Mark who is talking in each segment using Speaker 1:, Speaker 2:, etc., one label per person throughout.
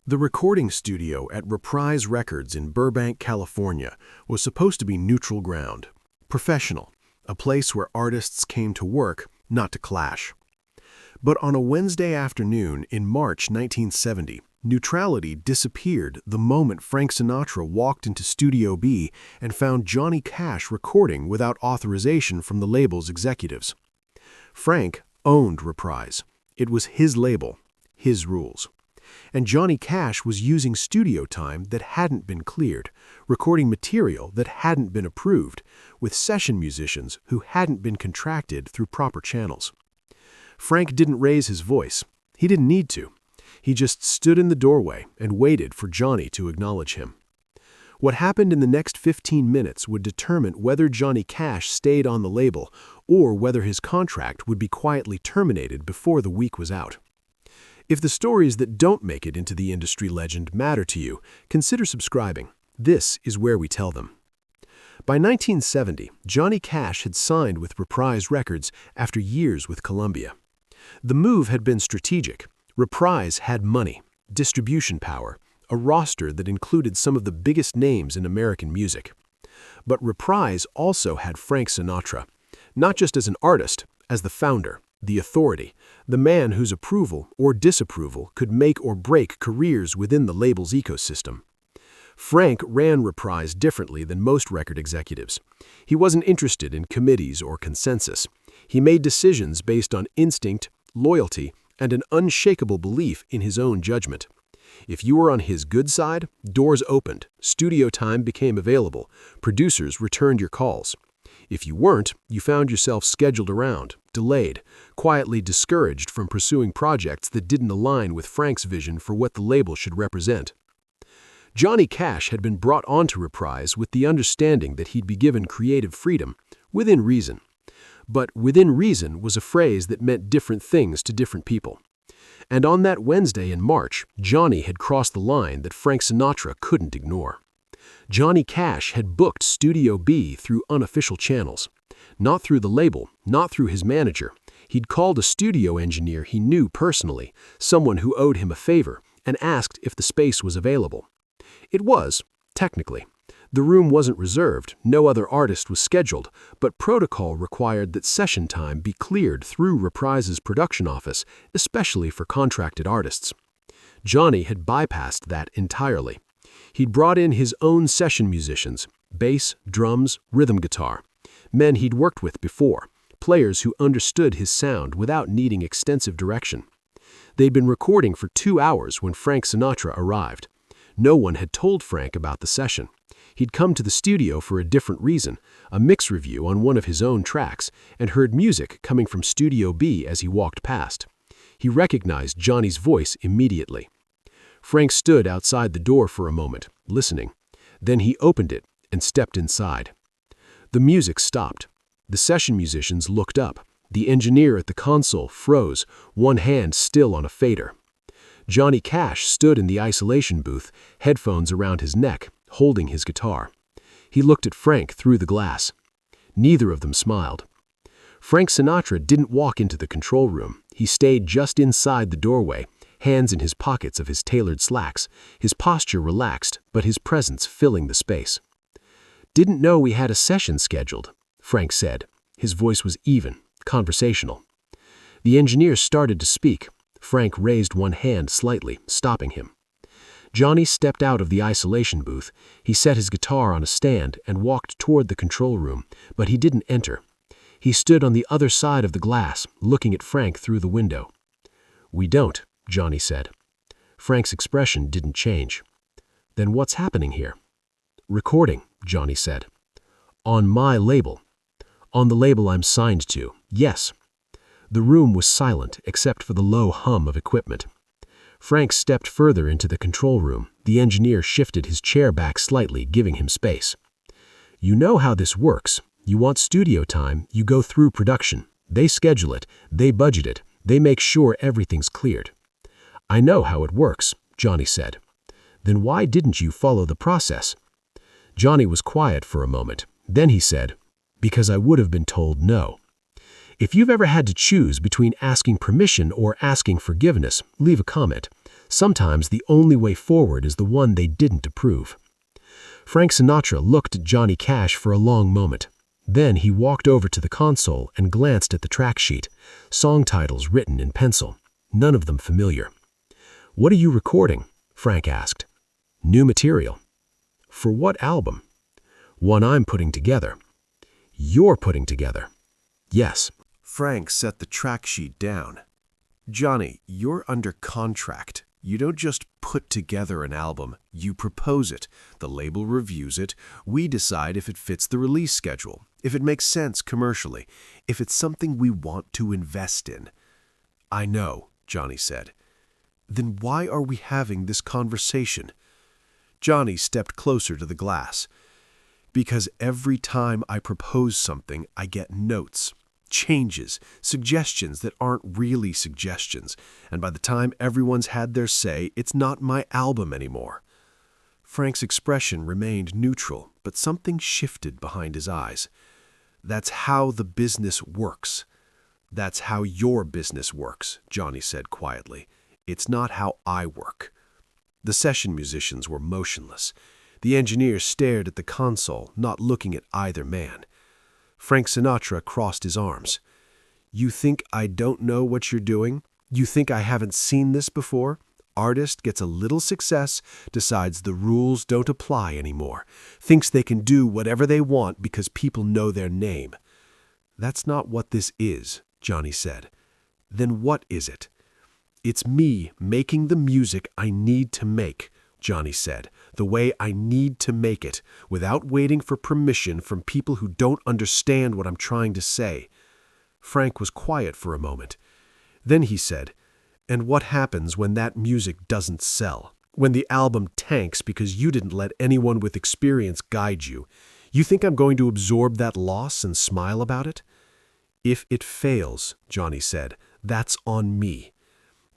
Speaker 1: The recording studio at Reprise Records in Burbank, California, was supposed to be neutral ground, professional, a place where artists came to work, not to clash. But on a Wednesday afternoon in March 1970, neutrality disappeared the moment Frank Sinatra walked into Studio B and found Johnny Cash recording without authorization from the label's executives. Frank owned Reprise. It was his label, his rules. And Johnny Cash was using studio time that hadn't been cleared, recording material that hadn't been approved, with session musicians who hadn't been contracted through proper channels. Frank didn't raise his voice. He didn't need to. He just stood in the doorway and waited for Johnny to acknowledge him. What happened in the next 15 minutes would determine whether Johnny Cash stayed on the label or whether his contract would be quietly terminated before the week was out. If the stories that don't make it into the industry legend matter to you, consider subscribing. This is where we tell them. By 1970, Johnny Cash had signed with Reprise Records after years with Columbia. The move had been strategic. Reprise had money, distribution power, a roster that included some of the biggest names in American music. But Reprise also had Frank Sinatra, not just as an artist, as the founder, the authority, the man whose approval or disapproval could make or break careers within the label's ecosystem. Frank ran Reprise differently than most record executives. He wasn't interested in committees or consensus. He made decisions based on instinct, loyalty, and an unshakable belief in his own judgment. If you were on his good side, doors opened, studio time became available, producers returned your calls. If you weren't, you found yourself scheduled around, delayed, quietly discouraged from pursuing projects that didn't align with Frank's vision for what the label should represent. Johnny Cash had been brought onto Reprise with the understanding that he'd be given creative freedom, within reason. But within reason was a phrase that meant different things to different people. And on that Wednesday in March, Johnny had crossed the line that Frank Sinatra couldn't ignore. Johnny Cash had booked Studio B through unofficial channels. Not through the label, not through his manager. He'd called a studio engineer he knew personally, someone who owed him a favor, and asked if the space was available. It was, technically. The room wasn't reserved, no other artist was scheduled, but protocol required that session time be cleared through Reprise's production office, especially for contracted artists. Johnny had bypassed that entirely. He'd brought in his own session musicians, bass, drums, rhythm guitar, men he'd worked with before, players who understood his sound without needing extensive direction. They'd been recording for 2 hours when Frank Sinatra arrived. No one had told Frank about the session. He'd come to the studio for a different reason, a mix review on one of his own tracks, and heard music coming from Studio B as he walked past. He recognized Johnny's voice immediately. Frank stood outside the door for a moment, listening. Then he opened it and stepped inside. The music stopped. The session musicians looked up. The engineer at the console froze, one hand still on a fader. Johnny Cash stood in the isolation booth, headphones around his neck, holding his guitar. He looked at Frank through the glass. Neither of them smiled. Frank Sinatra didn't walk into the control room. He stayed just inside the doorway, hands in his pockets of his tailored slacks, his posture relaxed, but his presence filling the space. "Didn't know we had a session scheduled," Frank said. His voice was even, conversational. The engineer started to speak. Frank raised one hand slightly, stopping him. Johnny stepped out of the isolation booth. He set his guitar on a stand and walked toward the control room, but he didn't enter. He stood on the other side of the glass, looking at Frank through the window. "We don't," Johnny said. Frank's expression didn't change. "Then what's happening here?" "Recording," Johnny said. "On my label." "On the label I'm signed to, yes." The room was silent except for the low hum of equipment. Frank stepped further into the control room. The engineer shifted his chair back slightly, giving him space. "You know how this works. You want studio time, you go through production. They schedule it, they budget it, they make sure everything's cleared." "I know how it works," Johnny said. "Then why didn't you follow the process?" Johnny was quiet for a moment. Then he said, "Because I would have been told no." If you've ever had to choose between asking permission or asking forgiveness, leave a comment. Sometimes the only way forward is the one they didn't approve. Frank Sinatra looked at Johnny Cash for a long moment. Then he walked over to the console and glanced at the track sheet, song titles written in pencil, none of them familiar. "What are you recording?" Frank asked. "New material." "For what album?" "One I'm putting together." "You're putting together?" "Yes." Frank set the track sheet down. "Johnny, you're under contract. You don't just put together an album, you propose it. The label reviews it. We decide if it fits the release schedule, if it makes sense commercially, if it's something we want to invest in." "I know," Johnny said. "Then why are we having this conversation?" Johnny stepped closer to the glass. "Because every time I propose something, I get notes. Changes, suggestions that aren't really suggestions, and by the time everyone's had their say, it's not my album anymore." Frank's expression remained neutral, but something shifted behind his eyes. "That's how the business works." "That's how your business works," Johnny said quietly. "It's not how I work." The session musicians were motionless. The engineer stared at the console, not looking at either man. Frank Sinatra crossed his arms. "You think I don't know what you're doing? You think I haven't seen this before? Artist gets a little success, decides the rules don't apply anymore, thinks they can do whatever they want because people know their name." "That's not what this is," Johnny said. "Then what is it?" "It's me making the music I need to make," Johnny said, "the way I need to make it, without waiting for permission from people who don't understand what I'm trying to say." Frank was quiet for a moment. Then he said, "And what happens when that music doesn't sell? When the album tanks because you didn't let anyone with experience guide you? You think I'm going to absorb that loss and smile about it?" "If it fails," Johnny said, "that's on me."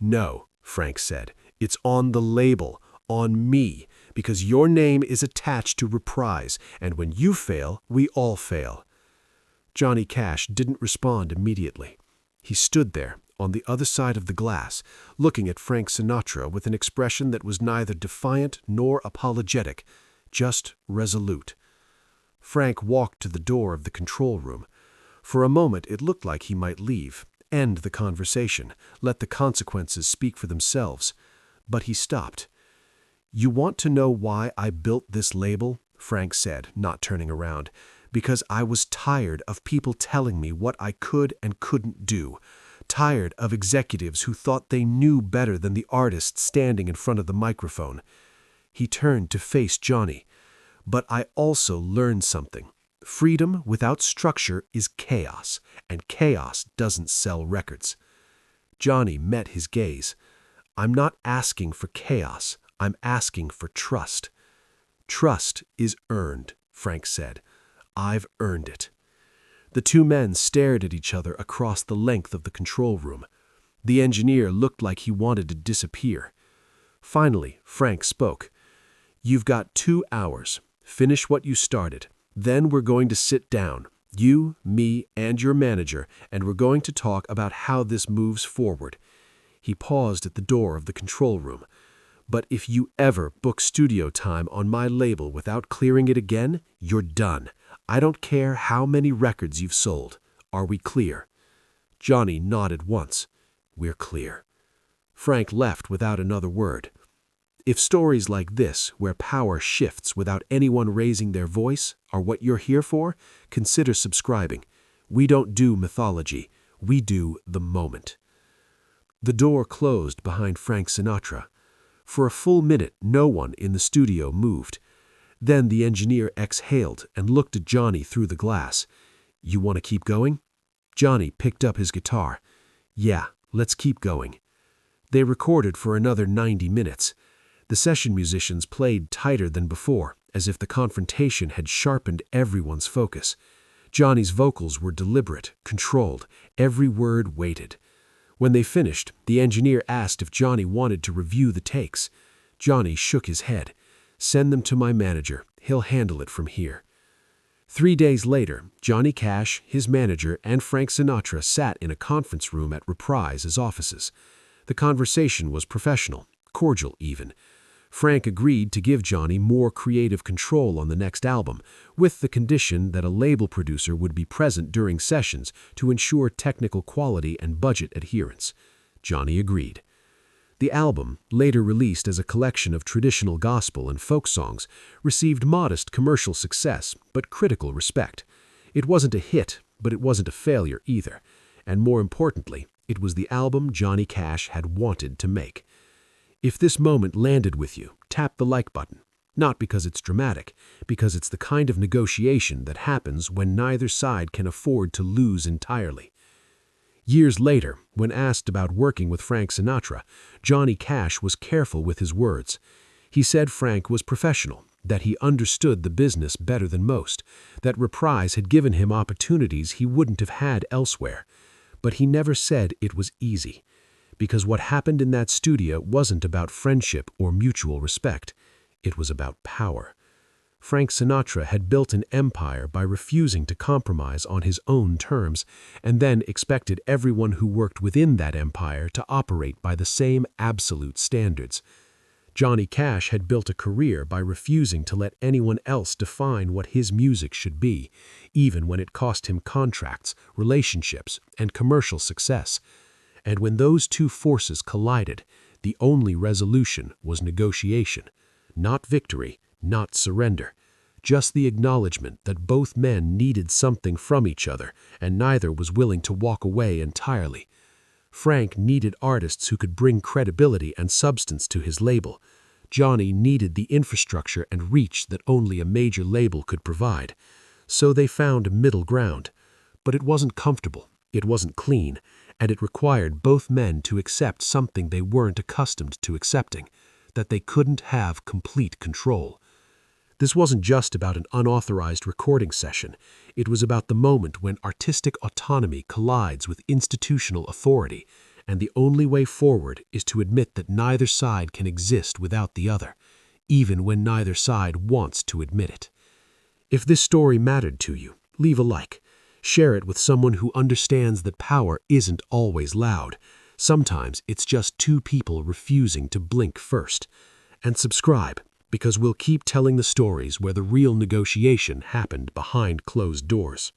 Speaker 1: "No," Frank said, "it's on the label. On me, because your name is attached to Reprise, and when you fail, we all fail." Johnny Cash didn't respond immediately. He stood there, on the other side of the glass, looking at Frank Sinatra with an expression that was neither defiant nor apologetic, just resolute. Frank walked to the door of the control room. For a moment it looked like he might leave, end the conversation, let the consequences speak for themselves. But he stopped. "You want to know why I built this label?" Frank said, not turning around. "Because I was tired of people telling me what I could and couldn't do. Tired of executives who thought they knew better than the artist standing in front of the microphone." He turned to face Johnny. "But I also learned something. Freedom without structure is chaos, and chaos doesn't sell records." Johnny met his gaze. "I'm not asking for chaos. I'm asking for trust." "Trust is earned," Frank said. "I've earned it." The two men stared at each other across the length of the control room. The engineer looked like he wanted to disappear. Finally, Frank spoke. "You've got 2 hours. Finish what you started. Then we're going to sit down, you, me, and your manager, and we're going to talk about how this moves forward." He paused at the door of the control room. "But if you ever book studio time on my label without clearing it again, you're done. I don't care how many records you've sold. Are we clear?" Johnny nodded once. "We're clear." Frank left without another word. If stories like this, where power shifts without anyone raising their voice, are what you're here for, consider subscribing. We don't do mythology. We do the moment. The door closed behind Frank Sinatra. For a full minute, no one in the studio moved. Then the engineer exhaled and looked at Johnny through the glass. "You want to keep going?" Johnny picked up his guitar. "Yeah, let's keep going." They recorded for another 90 minutes. The session musicians played tighter than before, as if the confrontation had sharpened everyone's focus. Johnny's vocals were deliberate, controlled, every word weighted. When they finished, the engineer asked if Johnny wanted to review the takes. Johnny shook his head. "Send them to my manager. He'll handle it from here." 3 days later, Johnny Cash, his manager, and Frank Sinatra sat in a conference room at Reprise's offices. The conversation was professional, cordial even. Frank agreed to give Johnny more creative control on the next album, with the condition that a label producer would be present during sessions to ensure technical quality and budget adherence. Johnny agreed. The album, later released as a collection of traditional gospel and folk songs, received modest commercial success but critical respect. It wasn't a hit, but it wasn't a failure either. And more importantly, it was the album Johnny Cash had wanted to make. If this moment landed with you, tap the like button. Not because it's dramatic, because it's the kind of negotiation that happens when neither side can afford to lose entirely. Years later, when asked about working with Frank Sinatra, Johnny Cash was careful with his words. He said Frank was professional, that he understood the business better than most, that Reprise had given him opportunities he wouldn't have had elsewhere. But he never said it was easy, because what happened in that studio wasn't about friendship or mutual respect. It was about power. Frank Sinatra had built an empire by refusing to compromise on his own terms, and then expected everyone who worked within that empire to operate by the same absolute standards. Johnny Cash had built a career by refusing to let anyone else define what his music should be, even when it cost him contracts, relationships, and commercial success. And when those two forces collided, the only resolution was negotiation. Not victory, not surrender. Just the acknowledgement that both men needed something from each other, and neither was willing to walk away entirely. Frank needed artists who could bring credibility and substance to his label. Johnny needed the infrastructure and reach that only a major label could provide. So they found middle ground. But it wasn't comfortable, it wasn't clean, and it required both men to accept something they weren't accustomed to accepting, that they couldn't have complete control. This wasn't just about an unauthorized recording session. It was about the moment when artistic autonomy collides with institutional authority, and the only way forward is to admit that neither side can exist without the other, even when neither side wants to admit it. If this story mattered to you, leave a like. Share it with someone who understands that power isn't always loud. Sometimes it's just two people refusing to blink first. And subscribe, because we'll keep telling the stories where the real negotiation happened behind closed doors.